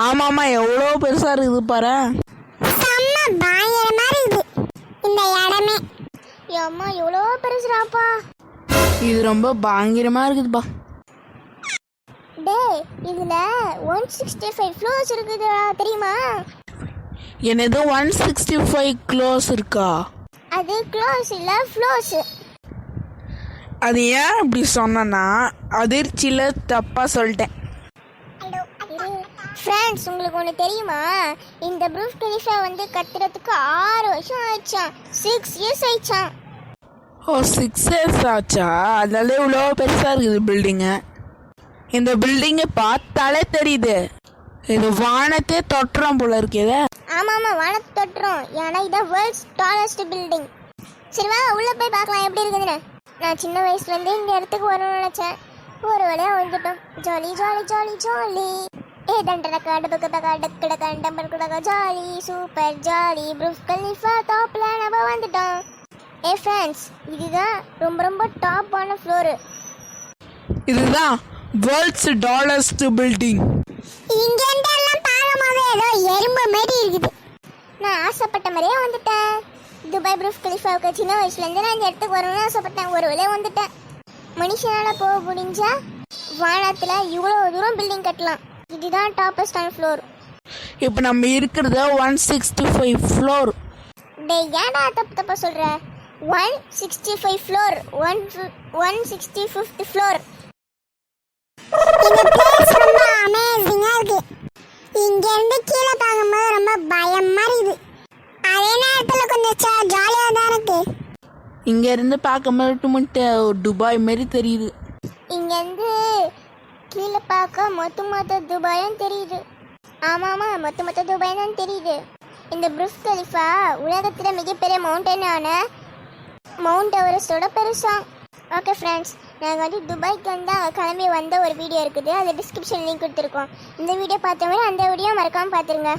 ஆமாமா, எவ்வளோ பெருசா இருக்குது பாரு. செம்ம பயங்கரமா இருக்குது இந்த இடமே. அம்மா எவ்வளோ பெருசுடாப்பா. இது ரொம்ப பயங்கரமா இருக்குதுப்பா. டேய் இதுல 165 ஃப்ளோர்ஸ் இருக்குதுடா, தெரியுமா? என்னது 165 க்ளோஸ் இருக்கா? அது க்ளோஸ் இல்ல ஃப்ளோர்ஸ். அது ஏன் அப்படி சொன்னா அதிர்ச்சியில் தப்பாக சொல்லிட்டேன். ஃப்ரெண்ட்ஸ், உங்களுக்கு ஒன்று தெரியுமா? இந்த புர்ஜ் கலிஃபா வந்து கட்டுறதுக்கு 6 வருஷம் ஆயிடுச்சான். 6 இயர்ஸ் ஆயிடுச்சான். ஓ, 6 இயர்ஸ் ஆச்சா? அதனால இவ்வளோ பெருசாக இருக்குது பில்டிங்கு. இந்த பில்டிங்கை பார்த்தாலே தெரியுது, இது வானத்தே தொட்டுறோம் போல இருக்குது. ஆமாம், வானத்தை தொட்டுறோம். ஏன்னா இதான் வேர்ல்ட்ஸ் டாலஸ்ட் பில்டிங். சரி வா, உள்ளே போய் பார்க்கலாம் எப்படி இருக்குதுன்னு. நான் சின்ன வயசுலேருந்தே இந்த இடத்துக்கு வரணும்னு நினச்சேன். ஒரு வழியாக வந்துட்டோம். Jolly jolly jolly jolly. Jolly super jolly. Burj Khalifa டாப்ல நம்ம வந்துட்டோம். ஃப்ரெண்ட்ஸ், இதுதான் ரொம்ப ரொம்ப டாப்பான ஃப்ளோரு. இதுதான் வேர்ல்ட்ஸ் டாலஸ்ட் பில்டிங். இங்க இருந்து எல்லாம் பார்க்கும்போது ஏதோ எறும்பு மாதிரி இருக்குது. நான் ஆசைப்பட்ட மாதிரியே வந்துட்டேன். துபாய் புர்ஜ் கலிஃபாவுக்கு சின்ன வயசுலேருந்து நான் இந்த இடத்துக்கு வரணும்னு ஆசைப்பட்டேன். ஒரு வழியாக வந்துட்டேன். மனுஷனால் போக முடிஞ்சா வானத்தில் இவ்வளோ தூரம் பில்டிங் கட்டலாம். இதுதான் டாப்பஸ்டான ஃப்ளோர். இப்போ நம்ம இருக்கிறது 165 ஃப்ளோர். டே ஏன்டா தப்பா சொல்கிற? 165 ஃப்ளோர், 165th ஃப்ளோர். இந்த பிளேஸ் ரொம்ப அமேசிங்கா இருக்கு. இங்க இருந்து கீழே பார்க்கும்போது ரொம்ப பயமா இருக்குது. அதே நேரத்துல கொஞ்சம் ஜாலியா தான் இருக்கு. இங்கேருந்து பார்க்க மட்டும் துபாய் மாரி தெரியுது. இங்கேருந்து கீழே பார்க்க மொத்த துபாயும் தெரியுது. ஆமாம், மொத்த துபாய் தான் தெரியுது. இந்த புர்ஜ் கலிஃபா உலகத்தில் மிகப்பெரிய மவுண்டனான மவுண்ட் எவரெஸ்டோட பெருசாம். ஓகே ஃப்ரெண்ட்ஸ், நாங்கள் வந்து துபாய்க்கு வந்து கிளம்பி வந்த ஒரு வீடியோ இருக்குது. அது டிஸ்கிரிப்ஷன் லிங்க் கொடுத்துருக்கோம். இந்த வீடியோ பார்த்தவங்க அந்த வீடியோ மறக்காமல் பார்த்துருங்க.